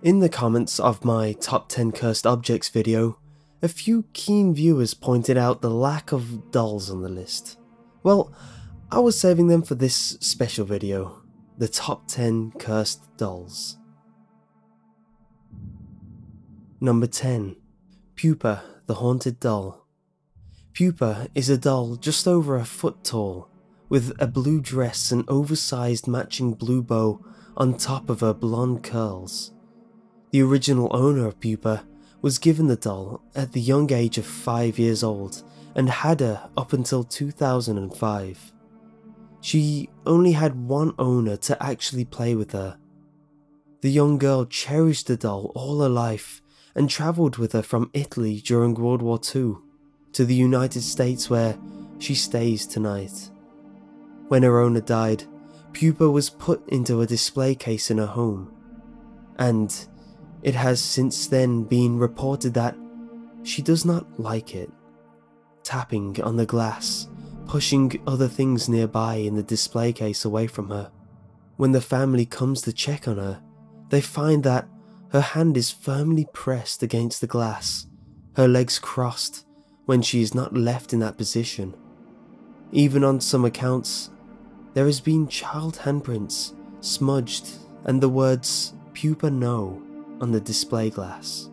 In the comments of my top 10 cursed objects video, a few keen viewers pointed out the lack of dolls on the list. Well, I was saving them for this special video, the top 10 cursed dolls. Number 10. Pupa, the haunted doll. Pupa is a doll just over a foot tall, with a blue dress and oversized matching blue bow on top of her blonde curls. The original owner of Pupa was given the doll at the young age of 5 years old and had her up until 2005. She only had one owner to actually play with her. The young girl cherished the doll all her life and travelled with her from Italy during World War II to the United States, where she stays tonight. When her owner died, Pupa was put into a display case in her home, and it has since then been reported that she does not like it, tapping on the glass, pushing other things nearby in the display case away from her. When the family comes to check on her, they find that her hand is firmly pressed against the glass, her legs crossed when she is not left in that position. Even on some accounts, there has been child handprints smudged and the words "Pupa no" on the display glass.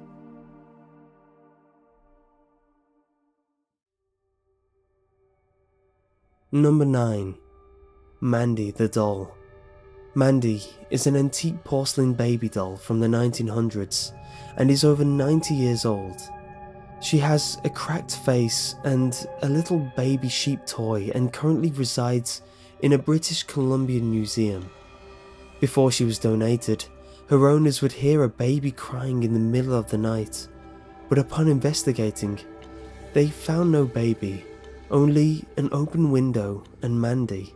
Number 9. Mandy the doll. Mandy is an antique porcelain baby doll from the 1900s and is over 90 years old. She has a cracked face and a little baby sheep toy and currently resides in a British Columbian museum. Before she was donated, her owners would hear a baby crying in the middle of the night, but upon investigating, they found no baby, only an open window and Mandy.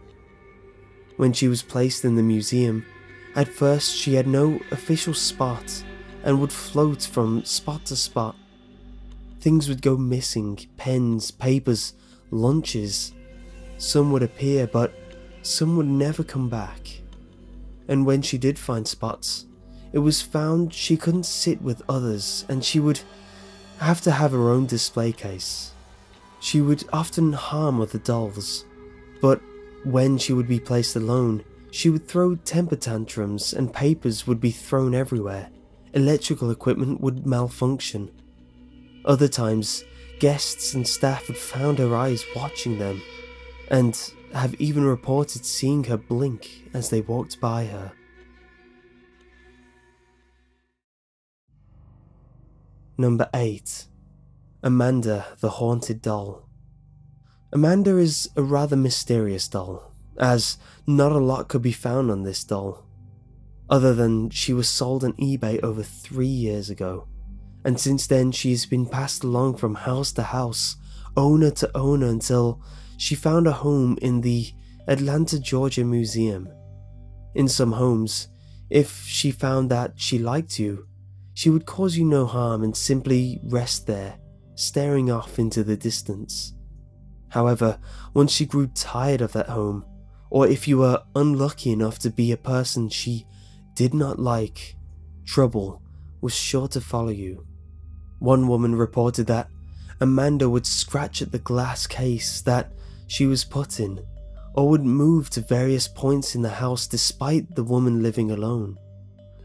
When she was placed in the museum, at first she had no official spot and would float from spot to spot. Things would go missing, pens, papers, lunches. Some would appear, but some would never come back. And when she did find spots, it was found she couldn't sit with others and she would have to have her own display case. She would often harm other dolls, but when she would be placed alone, she would throw temper tantrums and papers would be thrown everywhere. Electrical equipment would malfunction. Other times, guests and staff had found her eyes watching them and have even reported seeing her blink as they walked by her. Number 8. Amanda the haunted doll. Amanda is a rather mysterious doll, as not a lot could be found on this doll, other than she was sold on eBay over 3 years ago, and since then she has been passed along from house to house, owner to owner, until she found a home in the Atlanta, Georgia Museum. In some homes, if she found that she liked you, she would cause you no harm and simply rest there, staring off into the distance. However, once she grew tired of that home, or if you were unlucky enough to be a person she did not like, trouble was sure to follow you. One woman reported that Amanda would scratch at the glass case that she was put in, or would move to various points in the house despite the woman living alone.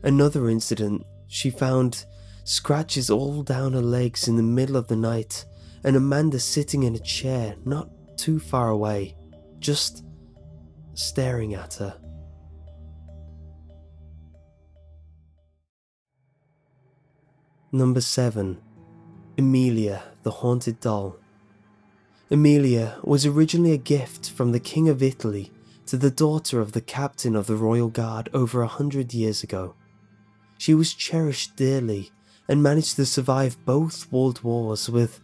Another incident, she found scratches all down her legs in the middle of the night and Amanda sitting in a chair not too far away, just staring at her. Number 7. Amelia the haunted doll. Amelia was originally a gift from the King of Italy to the daughter of the captain of the Royal Guard over 100 years ago. She was cherished dearly and managed to survive both world wars with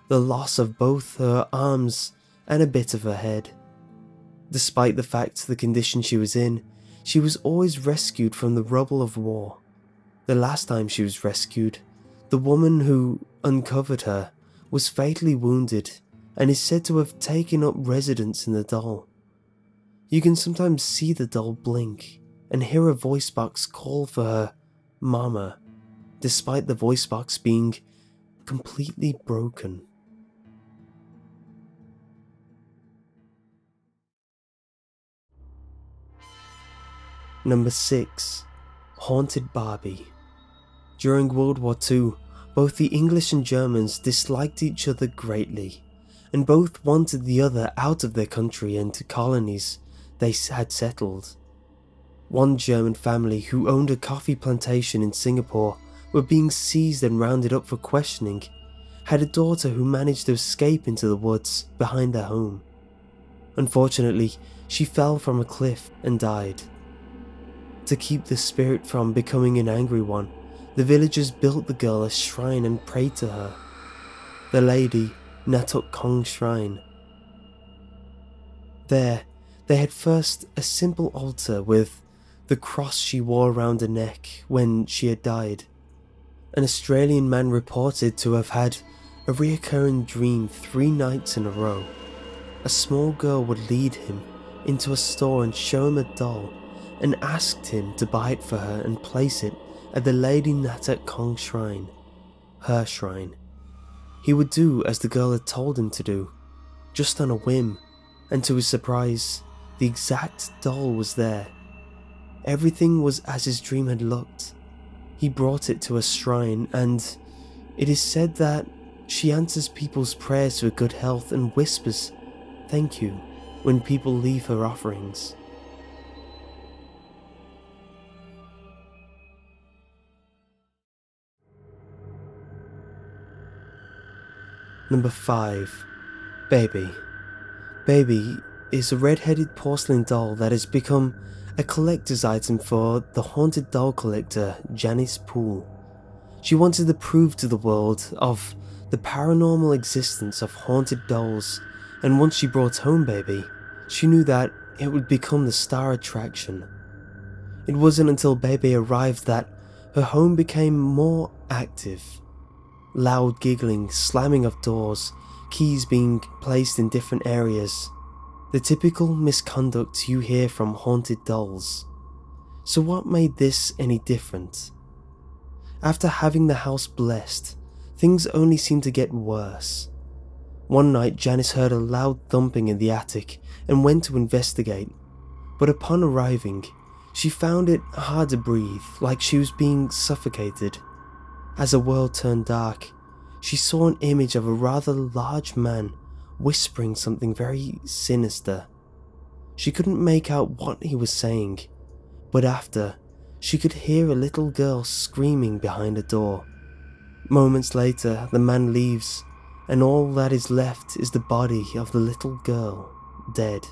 the loss of both her arms and a bit of her head. Despite the fact the condition she was in, she was always rescued from the rubble of war. The last time she was rescued, the woman who uncovered her was fatally wounded and is said to have taken up residence in the doll. You can sometimes see the doll blink and hear a voice box call for her "Mama" despite the voice box being completely broken. Number 6. Haunted Barbie. During World War II, both the English and Germans disliked each other greatly, and both wanted the other out of their country and to colonies they had settled. One German family who owned a coffee plantation in Singapore were being seized and rounded up for questioning, had a daughter who managed to escape into the woods behind their home. Unfortunately, she fell from a cliff and died. To keep the spirit from becoming an angry one, the villagers built the girl a shrine and prayed to her. The lady, Natuk Kong Shrine. There, they had first a simple altar with the cross she wore around her neck when she had died. An Australian man reported to have had a reoccurring dream 3 nights in a row. A small girl would lead him into a store and show him a doll and asked him to buy it for her and place it at the Lady Natuk Kong Shrine, her shrine. He would do as the girl had told him to do, just on a whim, and to his surprise, the exact doll was there. Everything was as his dream had looked. He brought it to a shrine, and it is said that she answers people's prayers for good health and whispers "thank you" when people leave her offerings. Number 5. Baby. Baby is a red-headed porcelain doll that has become a collector's item for the haunted doll collector Janice Poole. She wanted to prove to the world of the paranormal existence of haunted dolls, and once she brought home Baby, she knew that it would become the star attraction. It wasn't until Baby arrived that her home became more active. Loud giggling, slamming of doors, keys being placed in different areas. The typical misconduct you hear from haunted dolls. So what made this any different? After having the house blessed, things only seemed to get worse. One night Janice heard a loud thumping in the attic and went to investigate, but upon arriving, she found it hard to breathe, like she was being suffocated. As the world turned dark, she saw an image of a rather large man whispering something very sinister. She couldn't make out what he was saying, but after, she could hear a little girl screaming behind a door. Moments later, the man leaves, and all that is left is the body of the little girl, dead.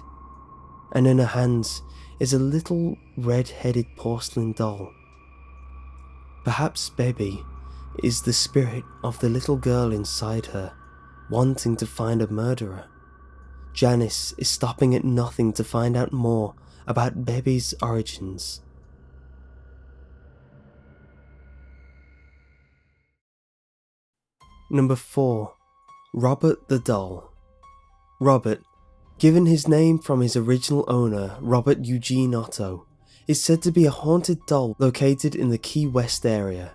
And in her hands is a little red-headed porcelain doll. Perhaps Baby is the spirit of the little girl inside her, wanting to find a murderer. Janice is stopping at nothing to find out more about Baby's origins. Number 4. Robert the Doll. Robert, given his name from his original owner, Robert Eugene Otto, is said to be a haunted doll located in the Key West area.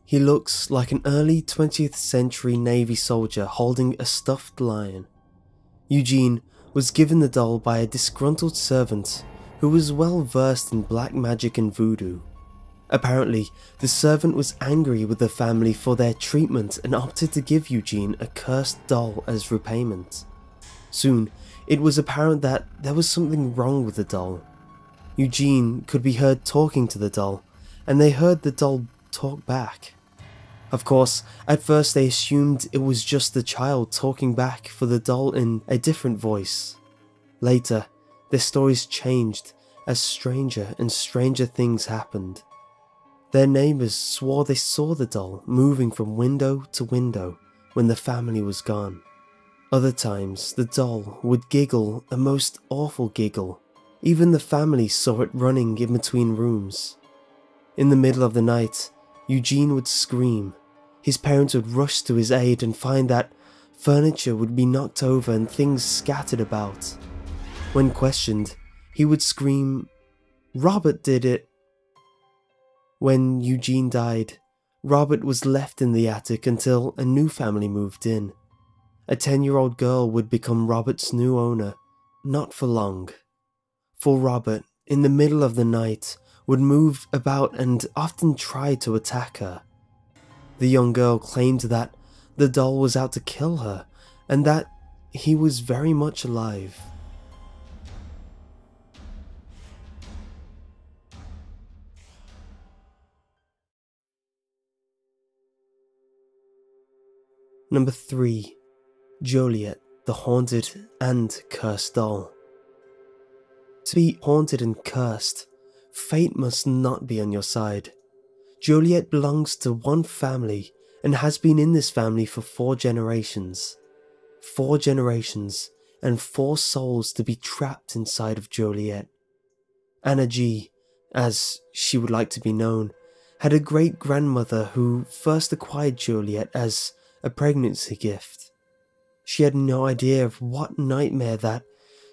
He looks like an early 20th century Navy soldier holding a stuffed lion. Eugene was given the doll by a disgruntled servant who was well versed in black magic and voodoo. Apparently, the servant was angry with the family for their treatment and opted to give Eugene a cursed doll as repayment. Soon, it was apparent that there was something wrong with the doll. Eugene could be heard talking to the doll, and they heard the doll talk back. Of course, at first they assumed it was just the child talking back for the doll in a different voice. Later, their stories changed as stranger and stranger things happened. Their neighbours swore they saw the doll moving from window to window when the family was gone. Other times, the doll would giggle a most awful giggle. Even the family saw it running in between rooms. In the middle of the night, Eugene would scream. His parents would rush to his aid and find that furniture would be knocked over and things scattered about. When questioned, he would scream, "Robert did it." When Eugene died, Robert was left in the attic until a new family moved in. A 10-year-old girl would become Robert's new owner, not for long. For Robert, in the middle of the night, would move about and often try to attack her. The young girl claimed that the doll was out to kill her and that he was very much alive. Number 3. Joliet, the haunted and cursed doll. To be haunted and cursed, fate must not be on your side. Joliet belongs to one family and has been in this family for 4 generations. 4 generations and 4 souls to be trapped inside of Joliet. Anna G, as she would like to be known, had a great-grandmother who first acquired Joliet as a pregnancy gift. She had no idea of what nightmare that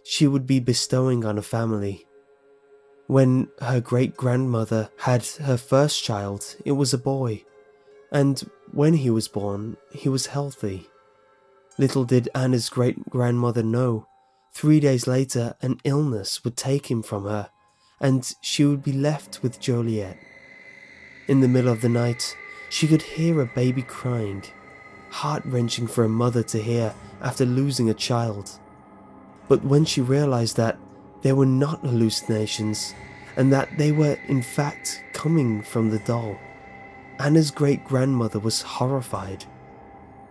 she would be bestowing on a family. When her great-grandmother had her first child, it was a boy, and when he was born, he was healthy. Little did Anna's great-grandmother know, 3 days later an illness would take him from her, and she would be left with Joliet. In the middle of the night, she could hear a baby crying, heart-wrenching for a mother to hear after losing a child. But when she realized that they were not hallucinations, and that they were in fact coming from the doll, Anna's great-grandmother was horrified.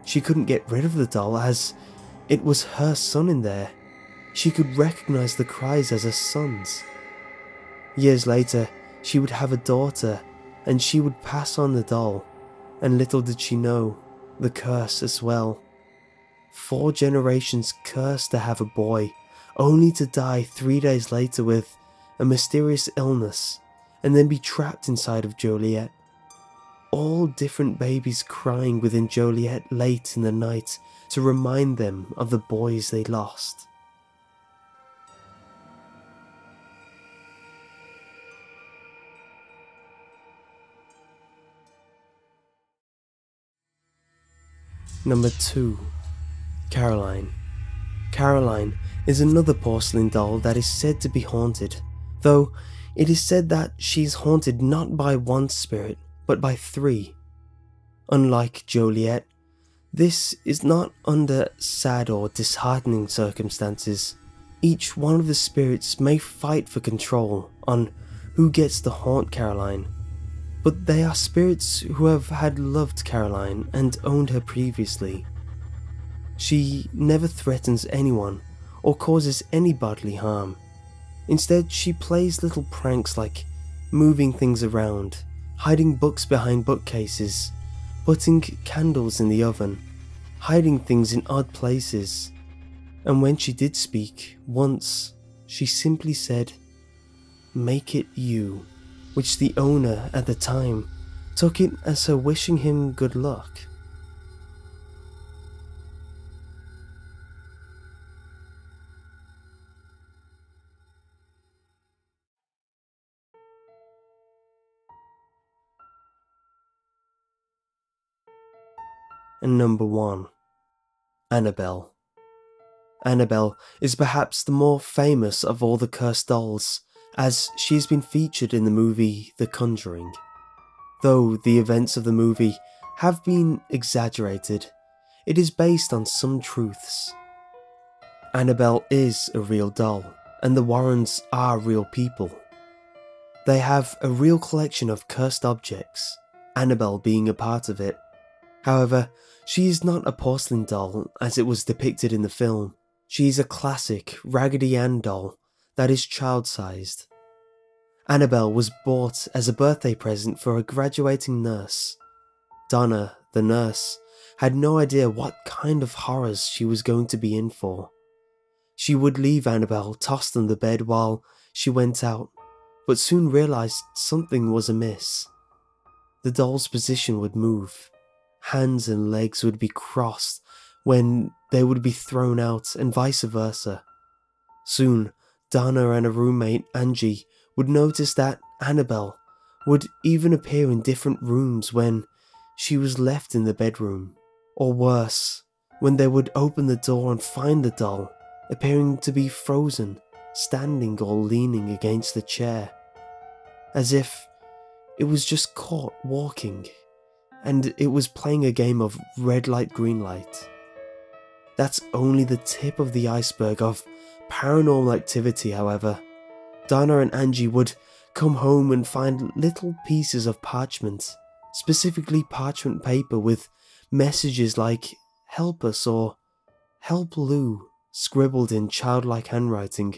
She couldn't get rid of the doll as it was her son in there. She could recognize the cries as her son's. Years later, she would have a daughter, and she would pass on the doll, and little did she know, the curse as well. 4 generations cursed to have a boy, only to die 3 days later with a mysterious illness, and then be trapped inside of Joliet. All different babies crying within Joliet late in the night to remind them of the boys they lost. Number 2. Caroline. Caroline is another porcelain doll that is said to be haunted, though it is said that she is haunted not by one spirit, but by 3. Unlike Joliet, this is not under sad or disheartening circumstances. Each one of the spirits may fight for control on who gets to haunt Caroline, but they are spirits who have had loved Caroline and owned her previously. She never threatens anyone or causes any bodily harm. Instead, she plays little pranks like moving things around, hiding books behind bookcases, putting candles in the oven, hiding things in odd places. And when she did speak, once, she simply said, "Make it you," which the owner at the time took it as her wishing him good luck. And number 1. Annabelle. Annabelle is perhaps the more famous of all the cursed dolls, as she has been featured in the movie The Conjuring. Though the events of the movie have been exaggerated, it is based on some truths. Annabelle is a real doll, and the Warrens are real people. They have a real collection of cursed objects, Annabelle being a part of it. However, she is not a porcelain doll as it was depicted in the film. She is a classic Raggedy Ann doll that is child-sized. Annabelle was bought as a birthday present for a graduating nurse. Donna, the nurse, had no idea what kind of horrors she was going to be in for. She would leave Annabelle tossed on the bed while she went out, but soon realized something was amiss. The doll's position would move. Hands and legs would be crossed when they would be thrown out, and vice versa. Soon, Donna and her roommate, Angie, would notice that Annabelle would even appear in different rooms when she was left in the bedroom, or worse, when they would open the door and find the doll appearing to be frozen, standing or leaning against the chair, as if it was just caught walking, and it was playing a game of red light, green light. That's only the tip of the iceberg of paranormal activity, however. Donna and Angie would come home and find little pieces of parchment, specifically parchment paper with messages like "Help us" or "Help Lou" scribbled in childlike handwriting.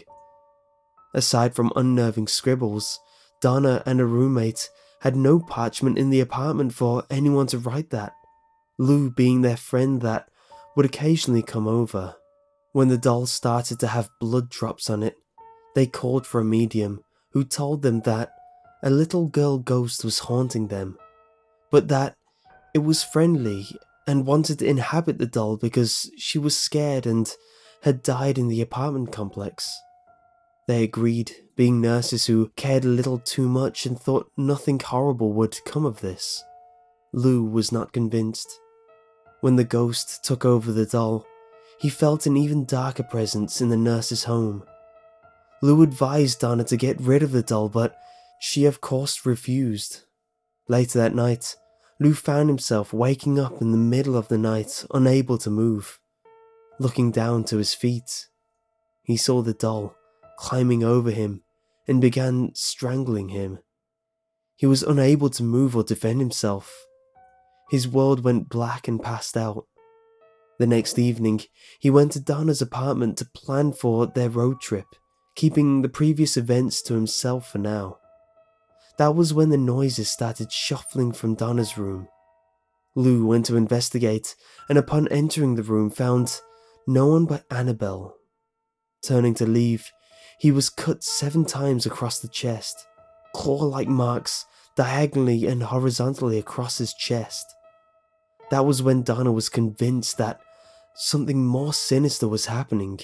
Aside from unnerving scribbles, Donna and her roommate had no parchment in the apartment for anyone to write that, Lou being their friend that would occasionally come over. When the doll started to have blood drops on it, they called for a medium who told them that a little girl ghost was haunting them, but that it was friendly and wanted to inhabit the doll because she was scared and had died in the apartment complex. They agreed, being nurses who cared a little too much and thought nothing horrible would come of this. Lou was not convinced. When the ghost took over the doll, he felt an even darker presence in the nurse's home. Lou advised Donna to get rid of the doll, but she of course refused. Later that night, Lou found himself waking up in the middle of the night, unable to move. Looking down to his feet, he saw the doll climbing over him and began strangling him. He was unable to move or defend himself. His world went black and passed out. The next evening, he went to Donna's apartment to plan for their road trip, keeping the previous events to himself for now. That was when the noises started shuffling from Donna's room. Lou went to investigate, and upon entering the room found no one but Annabelle. Turning to leave, he was cut 7 times across the chest, claw-like marks diagonally and horizontally across his chest. That was when Donna was convinced that something more sinister was happening,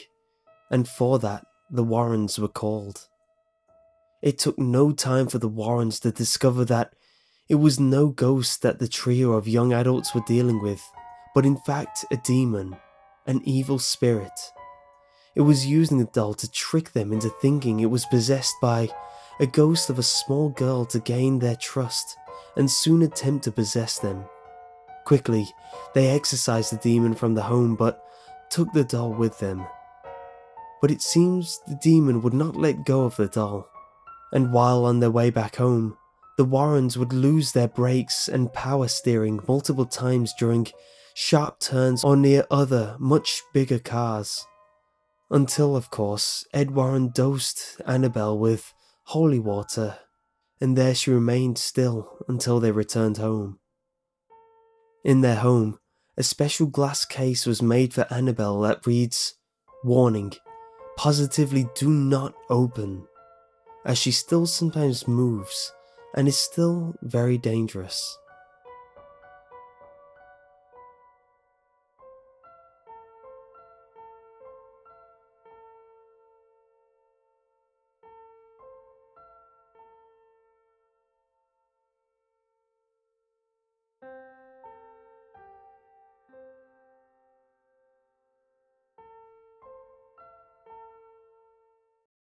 and for that, the Warrens were called. It took no time for the Warrens to discover that it was no ghost that the trio of young adults were dealing with, but in fact a demon, an evil spirit. It was using the doll to trick them into thinking it was possessed by a ghost of a small girl to gain their trust and soon attempt to possess them. Quickly, they exorcised the demon from the home but took the doll with them. But it seems the demon would not let go of the doll, and while on their way back home, the Warrens would lose their brakes and power steering multiple times during sharp turns or near other, much bigger cars. Until, of course, Ed Warren dosed Annabelle with holy water, and there she remained still until they returned home. In their home, a special glass case was made for Annabelle that reads, "Warning, positively do not open," as she still sometimes moves and is still very dangerous.